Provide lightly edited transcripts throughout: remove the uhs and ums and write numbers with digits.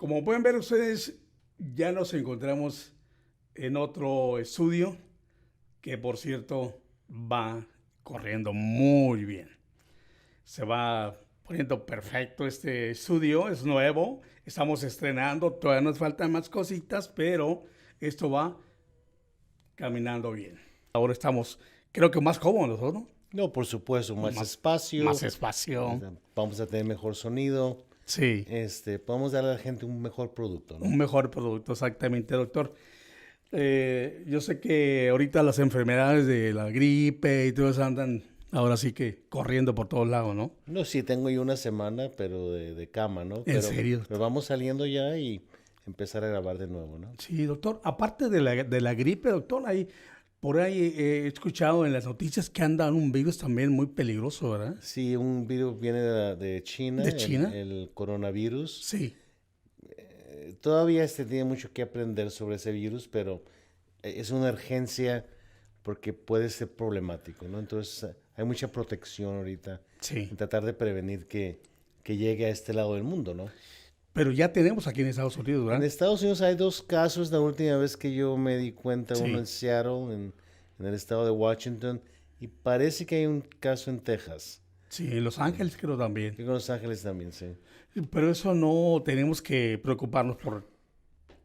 como pueden ver ustedes, ya nos encontramos en otro estudio que, por cierto, va corriendo muy bien. Se va poniendo perfecto este estudio, es nuevo, estamos estrenando, todavía nos faltan más cositas, pero esto va caminando bien. Ahora estamos, creo que más cómodos, ¿no? No, por supuesto, más Más, espacio, más espacio. vamos a tener mejor sonido, Sí, podemos darle a la gente un mejor producto, un ¿no? mejor producto, exactamente, doctor. Yo sé que ahorita las enfermedades de la gripe y todo eso andan ahora sí que corriendo por todos lados, ¿no? No, sí, tengo yo una semana, pero de cama, ¿no? En serio, Pero doctor. vamos saliendo ya y empezar a grabar de nuevo, ¿no? Sí, doctor. Aparte de la gripe, doctor, por ahí he escuchado en las noticias que anda un virus también muy peligroso, ¿verdad? Sí, un virus viene de China, ¿De China? el coronavirus. Sí, Todavía tiene mucho que aprender sobre ese virus, pero es una urgencia porque puede ser problemático, ¿no? Entonces hay mucha protección ahorita sí. en tratar de prevenir que llegue a este lado del mundo, ¿no? Pero ya tenemos aquí en Estados Unidos, En ¿verdad? Estados Unidos hay dos casos, la última vez que yo me di cuenta, uno en Sí. Seattle, en el estado de Washington, y parece que hay un caso en Texas, Sí, en Los Ángeles creo también. y en Los Ángeles también, sí. Pero eso no tenemos que preocuparnos por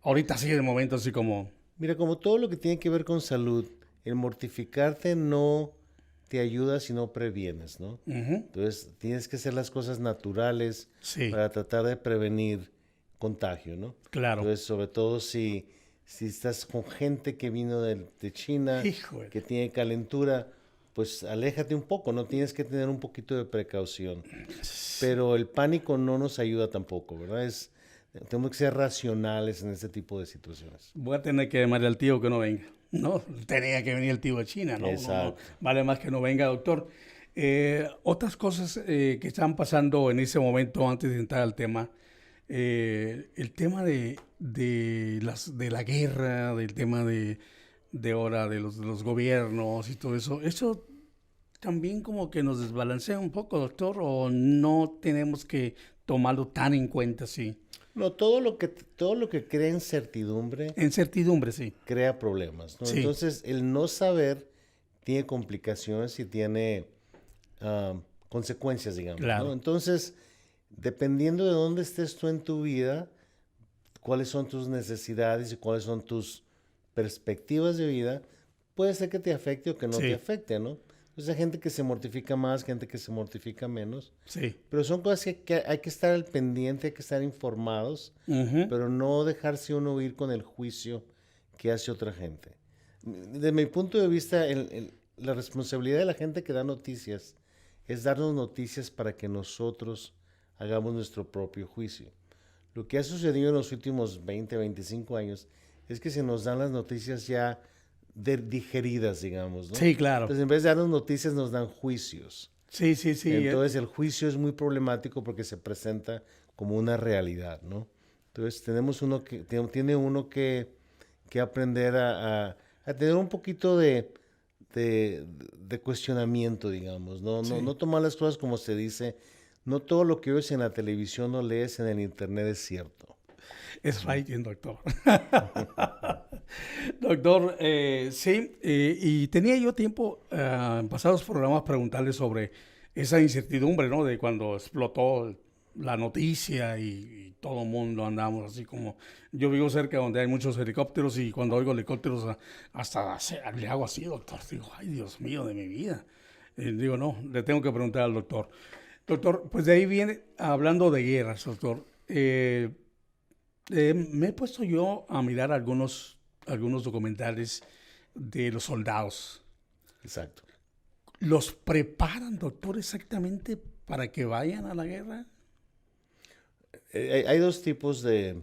ahorita sí, de momento, así como... Mira, como todo lo que tiene que ver con salud, el mortificarte no te ayuda si no previenes, ¿no? Ujú, Entonces, tienes que hacer las cosas naturales sí, para tratar de prevenir contagio, ¿no? claro. Entonces, sobre todo si estás con gente que vino de China, Híjole. que tiene calentura, pues aléjate un poco, ¿no? Tienes que tener un poquito de precaución. Pero el pánico no nos ayuda tampoco, ¿verdad? Tenemos que ser racionales en este tipo de situaciones. Voy a tener que llamarle al tío que no venga. No, tenía que venir el tío de China, no, no, no. Exacto. Vale más que no venga, doctor. Otras cosas que están pasando en ese momento, antes de entrar al tema, el tema de la guerra, del tema de ahora, de los gobiernos y todo eso, ¿eso también como que nos desbalancea un poco, doctor? ¿O no tenemos que tomarlo tan en cuenta, sí? No, todo lo que crea incertidumbre Incertidumbre, sí. crea problemas, ¿no? Sí, Entonces, el no saber tiene complicaciones y tiene consecuencias, digamos, ¿no? claro. Entonces, dependiendo de dónde estés tú en tu vida, cuáles son tus necesidades y cuáles son tus perspectivas de vida, puede ser que te afecte o que no te Sí, afecte, ¿no? Entonces hay gente que se mortifica más, gente que se mortifica menos, sí. pero son cosas que hay que estar al pendiente, hay que estar informados, Ujú. pero no dejarse uno ir con el juicio que hace otra gente. De mi punto de vista, la responsabilidad de la gente que da noticias es darnos noticias para que nosotros hagamos nuestro propio juicio. Lo que ha sucedido en los últimos 20, 25 años es que se nos dan las noticias ya digeridas, digamos, ¿no? Sí, claro. Entonces, en vez de darnos noticias, nos dan juicios. Sí, sí, sí. Entonces, el juicio es muy problemático porque se presenta como una realidad, ¿no? Entonces, tiene uno que aprender a tener un poquito de cuestionamiento, digamos, ¿no? No, Sí. no tomar las cosas como se dice. No todo lo que ves en la televisión o lees en el internet es cierto. Es writing, doctor. Doctor, sí, y tenía yo tiempo en pasados programas preguntarle sobre esa incertidumbre, ¿no? De cuando explotó la noticia y todo el mundo andamos así como... Yo vivo cerca donde hay muchos helicópteros y cuando oigo helicópteros hasta le hago así, doctor. Digo, ay, Dios mío de mi vida. Digo, no, le tengo que preguntar al doctor. Doctor, pues de ahí viene, hablando de guerras, doctor. Me he puesto yo a mirar algunos documentales de los soldados. Exacto. ¿Los preparan, doctor, exactamente para que vayan a la guerra? Hay dos tipos de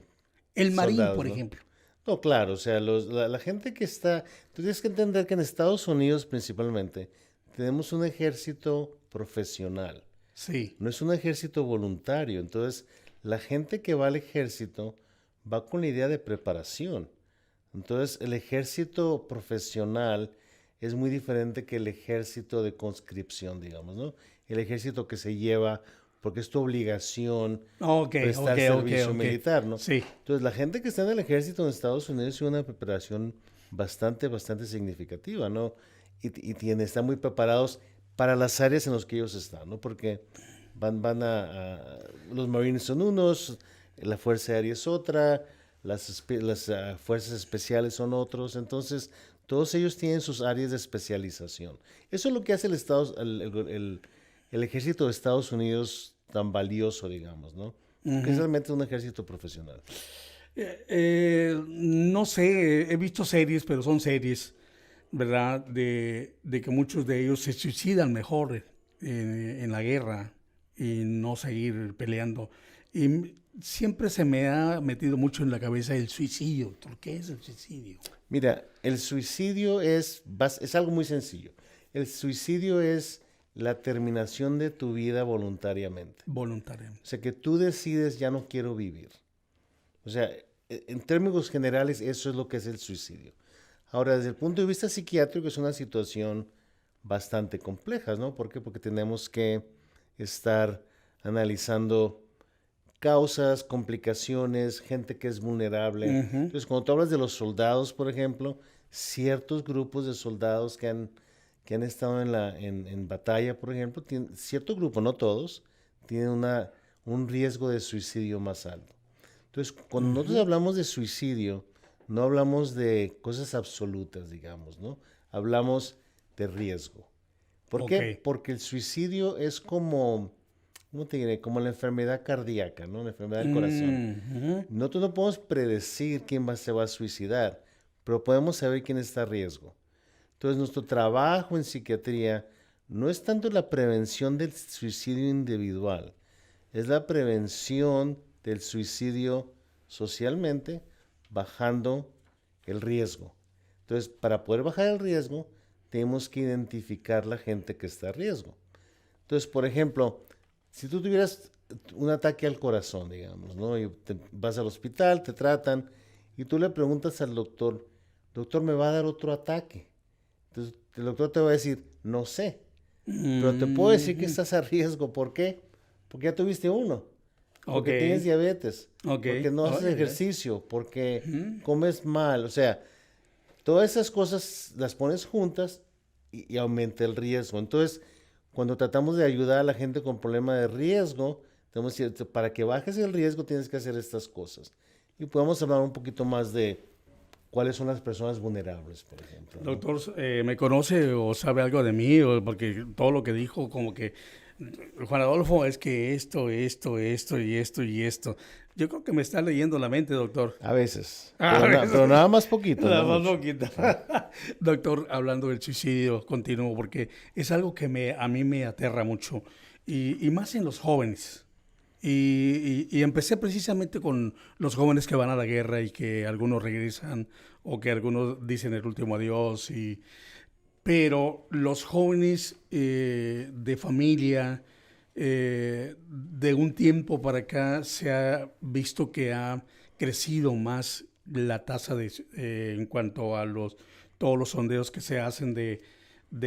El marín, soldados, por ¿no? ejemplo. No, claro, o sea, la gente que está... Tú tienes que entender que en Estados Unidos principalmente tenemos un ejército profesional, Sí, no es un ejército voluntario. Entonces, la gente que va al ejército va con la idea de preparación. Entonces, el ejército profesional es muy diferente que el ejército de conscripción, digamos, ¿no? El ejército que se lleva porque es tu obligación Ok, prestar ok, servicio ok. militar, ¿no? Sí. Entonces, la gente que está en el ejército en Estados Unidos tiene una preparación bastante significativa, ¿no? Están muy preparados para las áreas en las que ellos están, ¿no? Porque los Marines son unos, la Fuerza Aérea es otra, las fuerzas especiales son otros, entonces todos ellos tienen sus áreas de especialización. Eso es lo que hace el ejército de Estados Unidos tan valioso, digamos, ¿no? Porque es Ujú. realmente un ejército profesional. No sé, he visto series, pero son series, ¿verdad? De que muchos de ellos se suicidan mejor en la guerra y no seguir peleando. Siempre se me ha metido mucho en la cabeza el suicidio. ¿Por qué es el suicidio? Mira, el suicidio es algo muy sencillo. El suicidio es la terminación de tu vida voluntariamente. Voluntariamente. O sea, que tú decides, ya no quiero vivir. O sea, en términos generales, eso es lo que es el suicidio. Ahora, desde el punto de vista psiquiátrico, es una situación bastante compleja, ¿no? ¿Por qué? Porque tenemos que estar analizando causas, complicaciones, gente que es vulnerable. Ujú. Entonces, cuando tú hablas de los soldados, por ejemplo, ciertos grupos de soldados que han estado en batalla, por ejemplo, cierto grupo, no todos, tienen un riesgo de suicidio más alto. Entonces, cuando nosotros Ujú. hablamos de suicidio, no hablamos de cosas absolutas, digamos, ¿no? Hablamos de riesgo. ¿Por Ok. qué? Porque el suicidio es como, ¿cómo te diré? Como la enfermedad cardíaca, ¿no? La enfermedad del corazón. Ujú. Nosotros no podemos predecir se va a suicidar, pero podemos saber quién está a riesgo. Entonces, nuestro trabajo en psiquiatría no es tanto la prevención del suicidio individual, es la prevención del suicidio socialmente, bajando el riesgo. Entonces, para poder bajar el riesgo, tenemos que identificar la gente que está a riesgo. Entonces, por ejemplo, si tú tuvieras un ataque al corazón, digamos, ¿no? Y vas al hospital, te tratan, y tú le preguntas al doctor, doctor, ¿me va a dar otro ataque? Entonces, el doctor te va a decir, no sé, pero te puedo decir que Ujú. estás a riesgo. ¿Por qué? Porque ya tuviste uno, Ok. porque tienes diabetes, Ok. porque no haces Ay, ay, ay. ejercicio, porque Ujú. comes mal. O sea, todas esas cosas las pones juntas y aumenta el riesgo. Entonces, cuando tratamos de ayudar a la gente con problema de riesgo, tenemos que decir, para que bajes el riesgo tienes que hacer estas cosas. Y podemos hablar un poquito más de cuáles son las personas vulnerables, por ejemplo, ¿no? Doctor, ¿me conoce o sabe algo de mí? Porque todo lo que dijo, como que Juan Adolfo, es que esto y esto y esto. Yo creo que me está leyendo la mente, doctor. A veces, A ver, pero nada más poquito, nada no más mucho. poquito. Sí. Doctor, hablando del suicidio continuo, porque es algo que a mí me aterra mucho, y más en los jóvenes. Y empecé precisamente con los jóvenes que van a la guerra y que algunos regresan o que algunos dicen el último adiós. Pero los jóvenes de familia, de un tiempo para acá se ha visto que ha crecido más la tasa en cuanto a todos los sondeos que se hacen de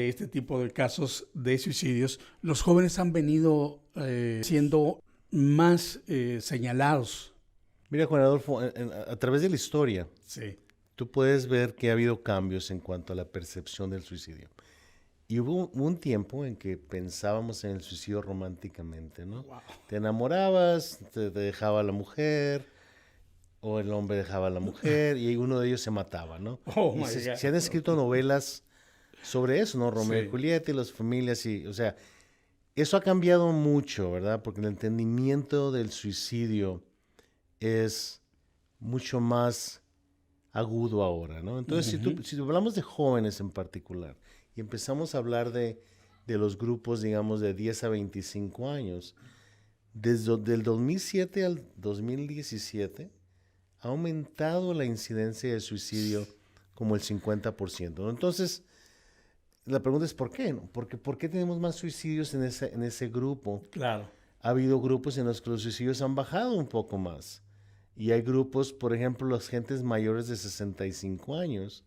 este tipo de casos de suicidios. Los jóvenes han venido siendo más señalados. Mira, Juan Adolfo, a través de la historia, Sí. tú puedes ver que ha habido cambios en cuanto a la percepción del suicidio. Y hubo un tiempo en que pensábamos en el suicidio románticamente, ¿no? Wow. Te enamorabas, te dejaba la mujer, o el hombre dejaba a la mujer, y uno de ellos se mataba, ¿no? Oh Y my se han God. escrito novelas sobre eso, ¿no? Romeo y Sí. Julieta y las familias, y, o sea, eso ha cambiado mucho, ¿verdad? Porque el entendimiento del suicidio es mucho más agudo ahora, ¿no? Entonces, Ujú. si hablamos de jóvenes en particular y empezamos a hablar de los grupos, digamos, de 10 a 25 años, desde el 2007 al 2017 ha aumentado la incidencia de suicidio como el 50%, ¿no? Entonces, la pregunta es ¿por qué? ¿No? Porque, ¿por qué tenemos más suicidios en ese grupo? Claro. Ha habido grupos en los que los suicidios han bajado un poco más. Y hay grupos, por ejemplo, las gentes mayores de 65 años,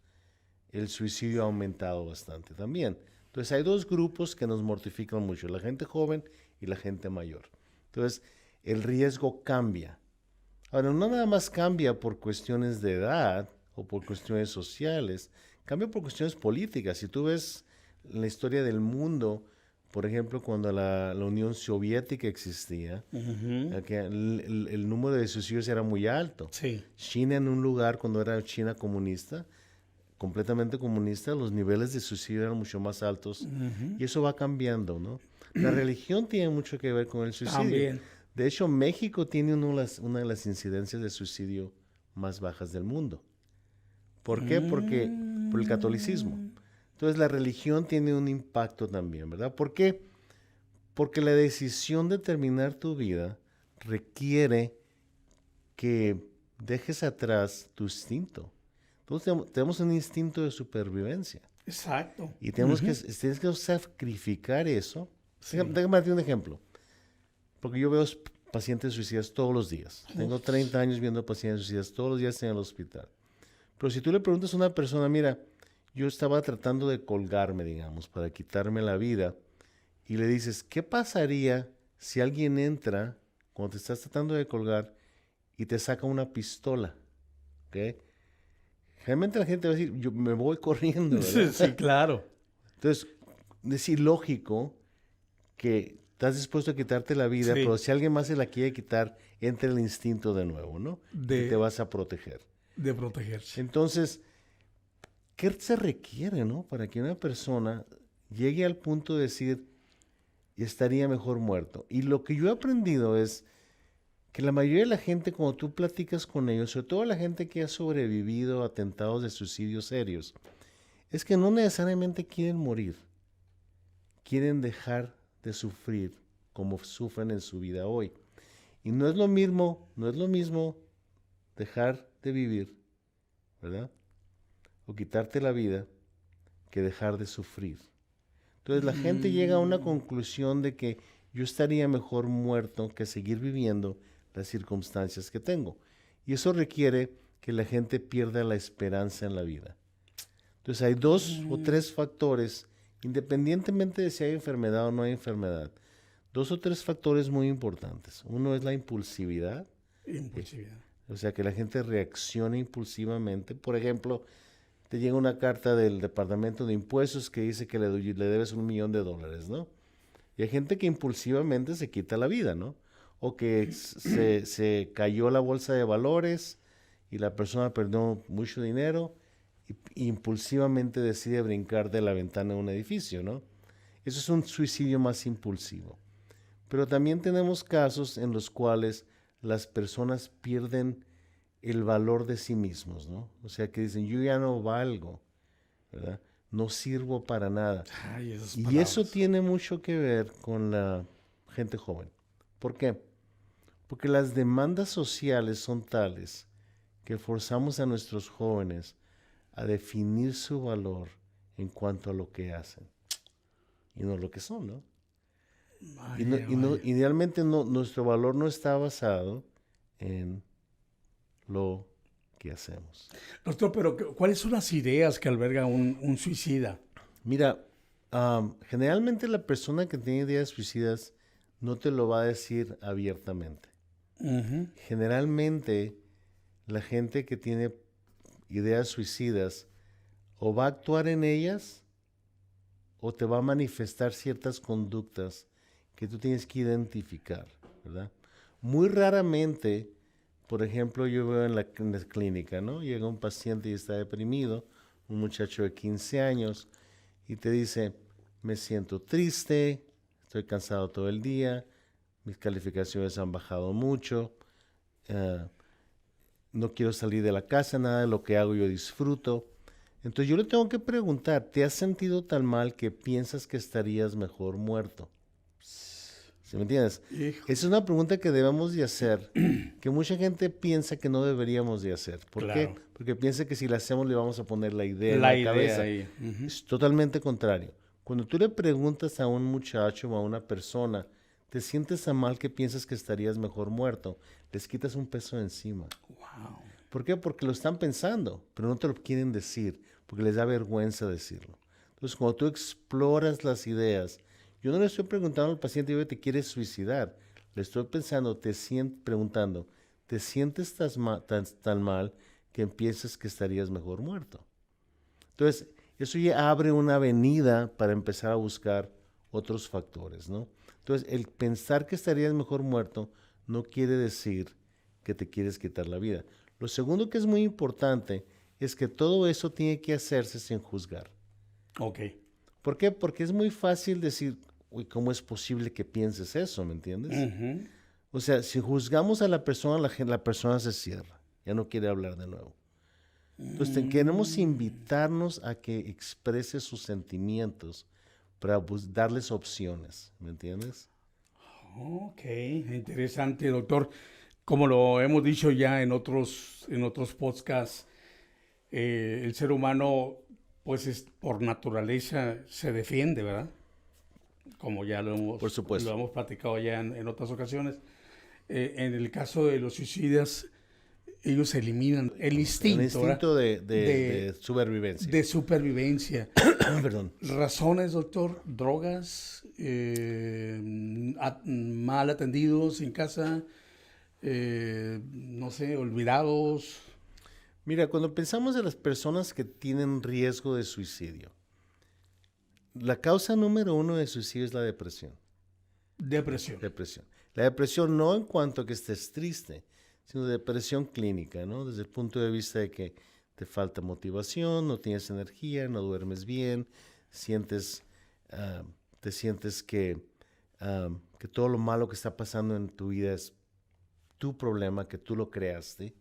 el suicidio ha aumentado bastante también. Entonces hay dos grupos que nos mortifican mucho, la gente joven y la gente mayor. Entonces, el riesgo cambia. Ahora, no nada más cambia por cuestiones de edad o por cuestiones sociales, cambia por cuestiones políticas. Si tú ves la historia del mundo, por ejemplo, cuando la Unión Soviética existía, que el número de suicidios era muy alto. Sí. China en un lugar, cuando era China comunista, completamente comunista, los niveles de suicidio eran mucho más altos. Y eso va cambiando, ¿no? La religión tiene mucho que ver con el suicidio. También. De hecho, México tiene una de las incidencias de suicidio más bajas del mundo. ¿Por qué? Porque por el catolicismo. Entonces, la religión tiene un impacto también, ¿verdad? ¿Por qué? Porque la decisión de terminar tu vida requiere que dejes atrás tu instinto. Entonces, tenemos un instinto de supervivencia. Exacto. Y tienes que sacrificar eso. Sí. Déjame darte un ejemplo. Porque yo veo pacientes suicidas todos los días. Tengo 30 años viendo pacientes suicidas todos los días en el hospital. Pero si tú le preguntas a una persona, mira, yo estaba tratando de colgarme, digamos, para quitarme la vida, y le dices, ¿qué pasaría si alguien entra cuando te estás tratando de colgar y te saca una pistola? ¿Okay? Realmente la gente va a decir, yo me voy corriendo, ¿verdad? Sí, claro. Entonces, es ilógico que estás dispuesto a quitarte la vida, Sí. pero si alguien más se la quiere quitar, entra el instinto de nuevo, ¿no? Y te vas a proteger. De protegerse. Entonces, ¿qué se requiere, no? Para que una persona llegue al punto de decir, estaría mejor muerto. Y lo que yo he aprendido es que la mayoría de la gente, cuando tú platicas con ellos, sobre todo la gente que ha sobrevivido a atentados de suicidio serios, es que no necesariamente quieren morir. Quieren dejar de sufrir como sufren en su vida hoy. Y no es lo mismo dejar de vivir, ¿verdad? O quitarte la vida que dejar de sufrir. Entonces la gente llega a una conclusión de que yo estaría mejor muerto que seguir viviendo las circunstancias que tengo. Y eso requiere que la gente pierda la esperanza en la vida. Entonces hay 2 o 3 factores, independientemente de si hay enfermedad o no hay enfermedad, 2 o 3 factores muy importantes. Uno es la impulsividad. Impulsividad. O sea, que la gente reacciona impulsivamente. Por ejemplo, te llega una carta del Departamento de Impuestos que dice que le debes $1,000,000, ¿no? Y hay gente que impulsivamente se quita la vida, ¿no? O que se cayó la bolsa de valores y la persona perdió mucho dinero y impulsivamente decide brincar de la ventana de un edificio, ¿no? Eso es un suicidio más impulsivo. Pero también tenemos casos en los cuales las personas pierden el valor de sí mismos, ¿no? O sea, que dicen, yo ya no valgo, ¿verdad? No sirvo para nada. Ay, esas Y palabras. eso tiene mucho que ver con la gente joven. ¿Por qué? Porque las demandas sociales son tales que forzamos a nuestros jóvenes a definir su valor en cuanto a lo que hacen y no lo que son, ¿no? Vaya, Idealmente nuestro valor no está basado en lo que hacemos. Doctor, pero ¿cuáles son las ideas que alberga un suicida? Mira, generalmente la persona que tiene ideas suicidas no te lo va a decir abiertamente. Generalmente la gente que tiene ideas suicidas o va a actuar en ellas o te va a manifestar ciertas conductas que tú tienes que identificar, ¿verdad? Muy raramente, por ejemplo, yo veo en la clínica, ¿no? Llega un paciente y está deprimido, un muchacho de 15 años, y te dice, me siento triste, estoy cansado todo el día, mis calificaciones han bajado mucho, no quiero salir de la casa, nada de lo que hago yo disfruto. Entonces yo le tengo que preguntar, ¿te has sentido tan mal que piensas que estarías mejor muerto? ¿Sí me entiendes? Hijo. Esa es una pregunta que debemos de hacer, que mucha gente piensa que no deberíamos de hacer. ¿Por Claro. qué? Porque piensa que si la hacemos le vamos a poner la idea en La la idea cabeza. ahí. Es totalmente contrario. Cuando tú le preguntas a un muchacho o a una persona, ¿te sientes tan mal que piensas que estarías mejor muerto? Les quitas un peso de encima. Wow. ¿Por qué? Porque lo están pensando, pero no te lo quieren decir, porque les da vergüenza decirlo. Entonces, cuando tú exploras las ideas, yo no le estoy preguntando al paciente, ¿te quieres suicidar? Le Le estoy pensando, preguntando, ¿te sientes tan mal que piensas que estarías mejor muerto? Entonces, eso ya abre una avenida para empezar a buscar otros factores, ¿no? Entonces, el pensar que estarías mejor muerto no quiere decir que te quieres quitar la vida. Lo segundo que es muy importante es que todo eso tiene que hacerse sin juzgar. Ok. ¿Por qué? Porque es muy fácil decir, uy, ¿cómo es posible que pienses eso? ¿Me entiendes? Ujú. O sea, si juzgamos a la persona, la persona se cierra, ya no quiere hablar de nuevo. Entonces, queremos invitarnos a que exprese sus sentimientos para darles opciones, ¿me entiendes? Ok, interesante, doctor. Como lo hemos dicho ya en otros podcasts, el ser humano, pues por naturaleza se defiende, ¿verdad? Como ya Por lo supuesto. hemos platicado ya en otras ocasiones. En el caso de los suicidas, ellos eliminan el El instinto, ¿verdad? instinto de, de- De, de supervivencia. de supervivencia. Perdón. Razones, doctor, drogas, mal atendidos en casa, no sé, olvidados. Mira, cuando pensamos en las personas que tienen riesgo de suicidio, la causa número uno de suicidio es la depresión. Depresión. Depresión. La depresión no en cuanto a que estés triste, sino depresión clínica, ¿no? Desde el punto de vista de que te falta motivación, no tienes energía, no duermes bien, sientes, ah, te sientes que todo lo malo que está pasando en tu vida es tu problema, que tú lo creaste,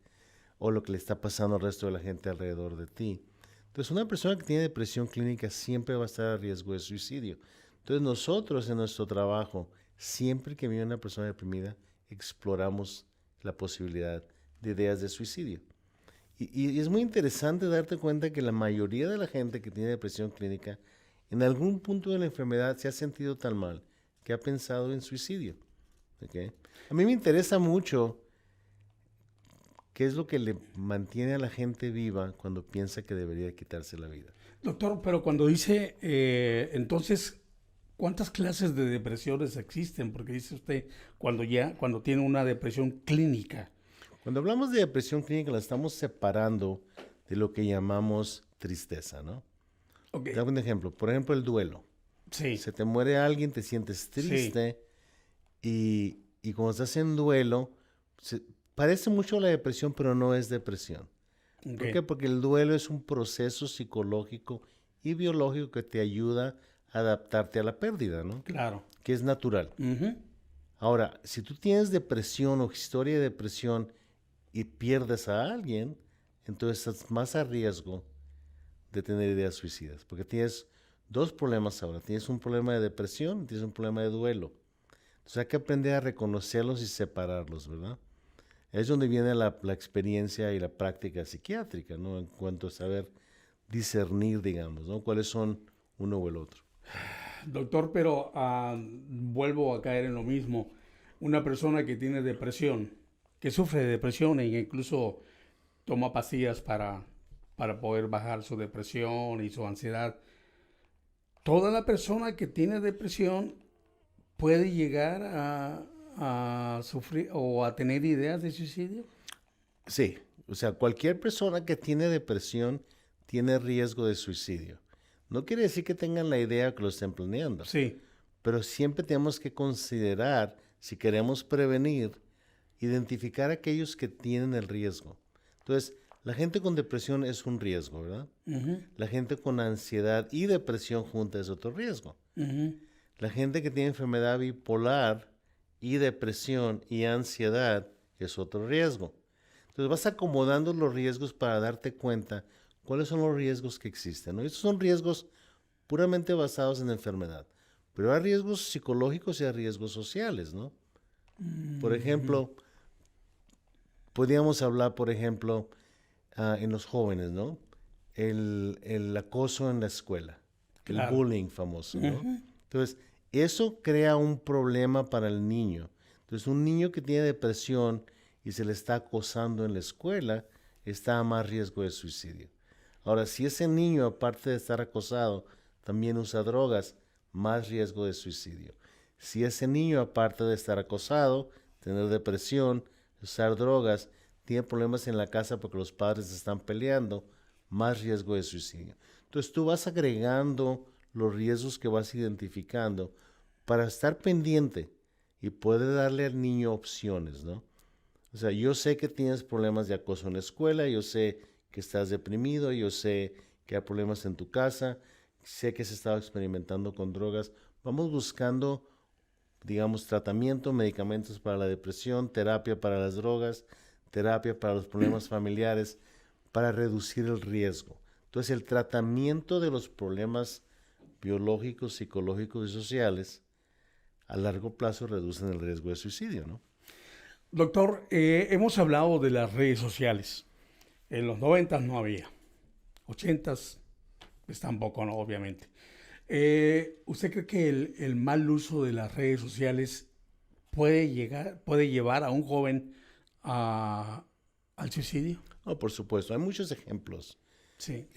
o lo que le está pasando al resto de la gente alrededor de ti. Entonces, una persona que tiene depresión clínica siempre va a estar a riesgo de suicidio. Entonces, nosotros en nuestro trabajo, siempre que viene una persona deprimida, exploramos la posibilidad de ideas de suicidio. Y es muy interesante darte cuenta que la mayoría de la gente que tiene depresión clínica, en algún punto de la enfermedad se ha sentido tan mal que ha pensado en suicidio. ¿Okay? A mí me interesa mucho qué es lo que le mantiene a la gente viva cuando piensa que debería quitarse la vida. Doctor, pero cuando dice, entonces, ¿cuántas clases de depresiones existen? Porque dice usted, cuando tiene una depresión clínica. Cuando hablamos de depresión clínica, la estamos separando de lo que llamamos tristeza, ¿no? Ok, Te hago un ejemplo. Por ejemplo, el duelo. sí, Se te muere alguien, te sientes sí, triste y cuando estás en duelo, parece mucho a la depresión, pero no es depresión. ok, ¿Por qué? Porque el duelo es un proceso psicológico y biológico que te ayuda a adaptarte a la pérdida, ¿no? claro. Que es natural. Ujú. Ahora, si tú tienes depresión o historia de depresión y pierdes a alguien, entonces estás más a riesgo de tener ideas suicidas, porque tienes dos problemas ahora. Tienes un problema de depresión y tienes un problema de duelo. Entonces hay que aprender a reconocerlos y separarlos, ¿verdad? Es donde viene la experiencia y la práctica psiquiátrica, ¿no? En cuanto a saber discernir, digamos, ¿no? Cuáles son uno o el otro. Doctor, pero vuelvo a caer en lo mismo. Una persona que tiene depresión, que sufre de depresión e incluso toma pastillas para poder bajar su depresión y su ansiedad. Toda la persona que tiene depresión puede llegar a sufrir o a tener ideas de suicidio. Sí, o sea, cualquier persona que tiene depresión tiene riesgo de suicidio. No quiere decir que tengan la idea que lo estén planeando, Sí, pero siempre tenemos que considerar, si queremos prevenir, identificar a aquellos que tienen el riesgo. Entonces, la gente con depresión es un riesgo, ¿verdad? ujú, La gente con ansiedad y depresión junta es otro riesgo. ujú, La gente que tiene enfermedad bipolar y depresión y ansiedad es otro riesgo. Entonces vas acomodando los riesgos para darte cuenta cuáles son los riesgos que existen, ¿no? Estos son riesgos puramente basados en enfermedad, pero hay riesgos psicológicos y hay riesgos sociales, ¿no? Por ejemplo, podríamos hablar, por ejemplo, en los jóvenes, ¿no? El acoso en la escuela, el claro. bullying famoso, ¿no? Ujú, Entonces, eso crea un problema para el niño. Entonces, un niño que tiene depresión y se le está acosando en la escuela, está a más riesgo de suicidio. Ahora, si ese niño, aparte de estar acosado, también usa drogas, más riesgo de suicidio. si ese niño, aparte de estar acosado, tener depresión, usar drogas, tiene problemas en la casa porque los padres están peleando, más riesgo de suicidio. Entonces tú vas agregando los riesgos que vas identificando para estar pendiente y poder darle al niño opciones, ¿no? O sea, yo sé que tienes problemas de acoso en la escuela, yo sé que estás deprimido, yo sé que hay problemas en tu casa, sé que has estado experimentando con drogas. Vamos buscando, digamos, tratamiento, medicamentos para la depresión, terapia para las drogas, terapia para los problemas familiares, para reducir el riesgo. Entonces, el tratamiento de los problemas biológicos, psicológicos y sociales a largo plazo reducen el riesgo de suicidio, ¿no? Doctor, hemos hablado de las redes sociales. En los 90 no había. 80 pues tampoco, no, obviamente. ¿Usted cree que el mal uso de las redes sociales puede llevar a un joven al suicidio? No, por supuesto, hay muchos ejemplos. Sí.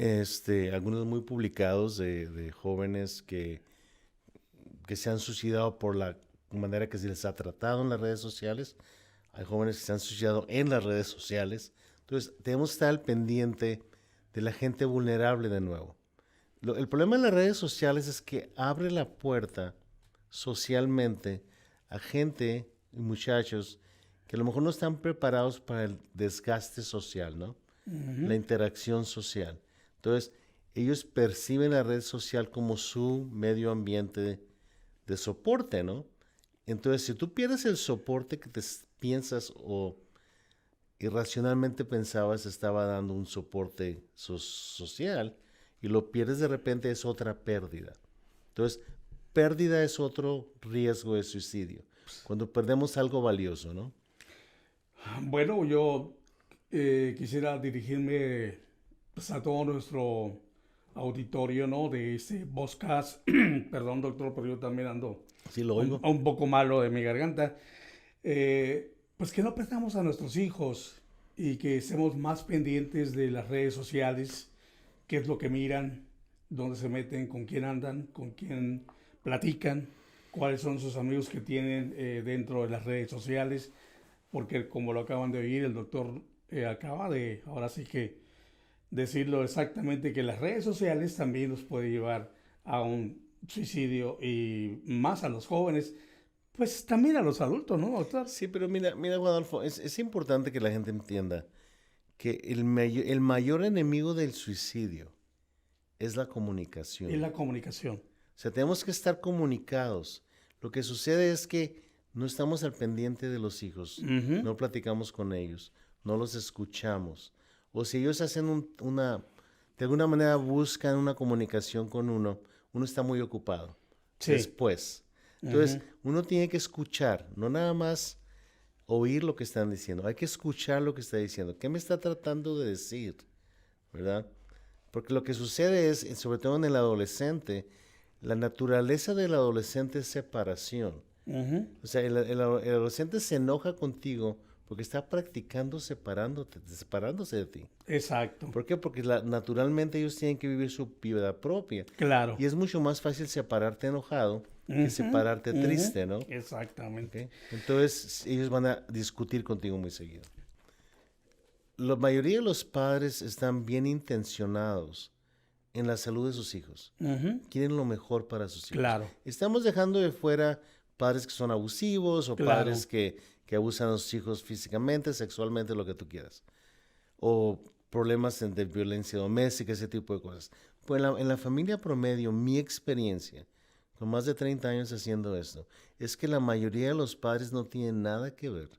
Algunos muy publicados de jóvenes que se han suicidado por la manera que se les ha tratado en las redes sociales. Hay jóvenes que se han suicidado en las redes sociales. Entonces, debemos estar al pendiente de la gente vulnerable de nuevo. El problema de las redes sociales es que abre la puerta socialmente a gente y muchachos que a lo mejor no están preparados para el desgaste social, ¿no? La interacción social. Entonces, ellos perciben la red social como su medio ambiente de soporte, ¿no? Entonces, si tú pierdes el soporte que te piensas o irracionalmente pensabas estaba dando un soporte social y lo pierdes de repente, es otra pérdida. Entonces, pérdida es otro riesgo de suicidio. Cuando perdemos algo valioso, ¿no? Bueno, yo quisiera dirigirme pues, a todo nuestro auditorio, ¿no? De este podcast. Perdón, doctor, pero yo también ando Sí, lo oigo. un poco malo de mi garganta. Pues que no perdamos a nuestros hijos y que estemos más pendientes de las redes sociales, qué es lo que miran, dónde se meten, con quién andan, con quién platican, cuáles son sus amigos que tienen dentro de las redes sociales, porque como lo acaban de oír, el doctor acaba de, ahora sí que decirlo exactamente, que las redes sociales también nos puede llevar a un suicidio y más a los jóvenes, pues también a los adultos, ¿no, doctor? Sí, pero mira, Guadalfo, es importante que la gente entienda que el mayor enemigo del suicidio es la comunicación. Es la comunicación. O sea, tenemos que estar comunicados. Lo que sucede es que no estamos al pendiente de los hijos, no platicamos con ellos, no los escuchamos. O si ellos hacen de alguna manera buscan una comunicación con uno está muy ocupado. Sí. Después. Entonces, uno tiene que escuchar, no nada más oír lo que están diciendo. Hay que escuchar lo que está diciendo. ¿Qué me está tratando de decir? ¿Verdad? Porque lo que sucede es, sobre todo en el adolescente, la naturaleza del adolescente es separación. O sea, el adolescente se enoja contigo porque está practicando separándose de ti. Exacto. ¿Por qué? Porque naturalmente ellos tienen que vivir su vida propia. Claro. Y es mucho más fácil separarte enojado que separarte triste, ¿no? Exactamente. ¿Okay? Entonces, ellos van a discutir contigo muy seguido. La mayoría de los padres están bien intencionados en la salud de sus hijos. Quieren lo mejor para sus hijos. Claro. Estamos dejando de fuera padres que son abusivos o padres que abusan a sus hijos físicamente, sexualmente, lo que tú quieras. O problemas de violencia doméstica, ese tipo de cosas. Pues en la familia promedio, mi experiencia, con más de 30 años haciendo esto, es que la mayoría de los padres no tienen nada que ver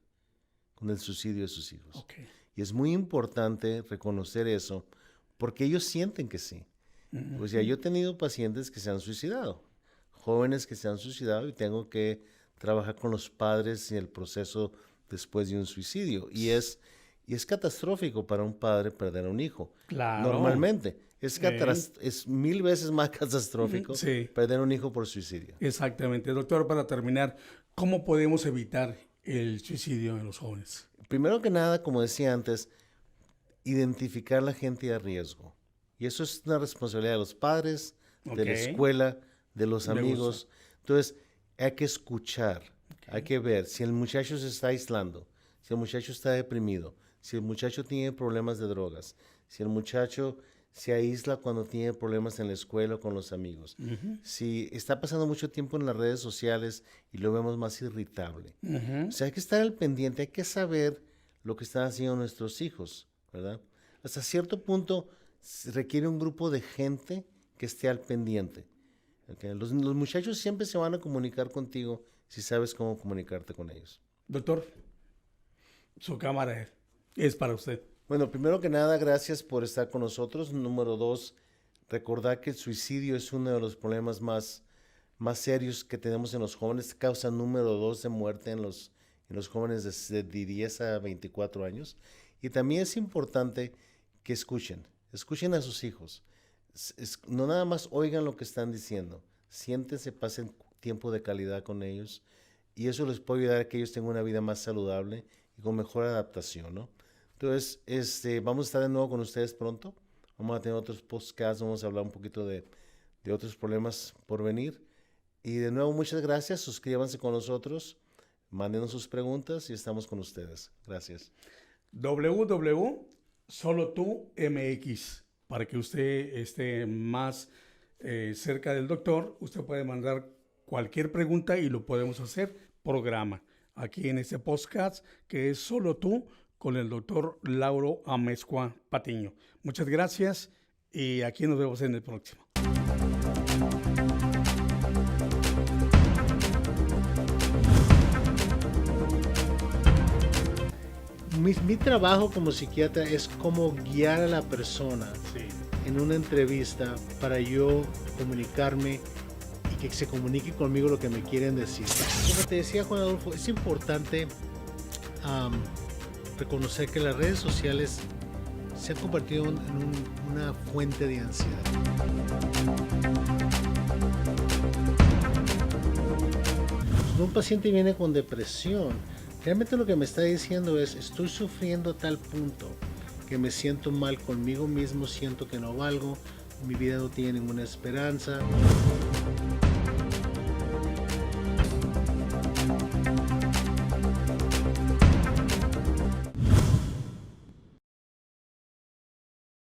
con el suicidio de sus hijos. Okay. Y es muy importante reconocer eso, porque ellos sienten que sí. O sea, yo he tenido pacientes que se han suicidado, jóvenes que se han suicidado y tengo que trabajar con los padres en el proceso después de un suicidio. Y es catastrófico para un padre perder a un hijo. Claro. Normalmente. Es 1000 veces más catastrófico perder a un hijo por suicidio. Exactamente. Doctor, para terminar, ¿cómo podemos evitar el suicidio en los jóvenes? Primero que nada, como decía antes, identificar la gente a riesgo. Y eso es una responsabilidad de los padres, de la escuela, de los amigos. Entonces, hay que escuchar, hay que ver si el muchacho se está aislando, si el muchacho está deprimido, si el muchacho tiene problemas de drogas, si el muchacho se aísla cuando tiene problemas en la escuela o con los amigos, si está pasando mucho tiempo en las redes sociales y lo vemos más irritable. O sea, hay que estar al pendiente, hay que saber lo que están haciendo nuestros hijos, ¿verdad? Hasta cierto punto requiere un grupo de gente que esté al pendiente. ¿Okay? Los muchachos siempre se van a comunicar contigo si sabes cómo comunicarte con ellos. Doctor, su cámara es para usted. Bueno, primero que nada, gracias por estar con nosotros. Número 2, recordar que el suicidio es uno de los problemas más serios que tenemos en los jóvenes. Causa número 2 de muerte en los jóvenes de 10 a 24 años. Y también es importante que escuchen a sus hijos. No nada más oigan lo que están diciendo, siéntense, pasen tiempo de calidad con ellos y eso les puede ayudar a que ellos tengan una vida más saludable y con mejor adaptación, ¿no? Entonces, vamos a estar de nuevo con ustedes pronto, vamos a tener otros podcasts, vamos a hablar un poquito de otros problemas por venir y de nuevo muchas gracias, suscríbanse con nosotros, mándenos sus preguntas y estamos con ustedes. Gracias. www.solotumx. Para que usted esté más cerca del doctor, usted puede mandar cualquier pregunta y lo podemos hacer programa. Aquí en este podcast que es Solo Tú con el doctor Lauro Amezcua Patiño. Muchas gracias y aquí nos vemos en el próximo. Mi trabajo como psiquiatra es como guiar a la persona en una entrevista para yo comunicarme y que se comunique conmigo lo que me quieren decir. Como te decía Juan Adolfo, es importante reconocer que las redes sociales se han convertido en una fuente de ansiedad. Cuando un paciente viene con depresión, realmente lo que me está diciendo es, estoy sufriendo a tal punto que me siento mal conmigo mismo, siento que no valgo, mi vida no tiene ninguna esperanza.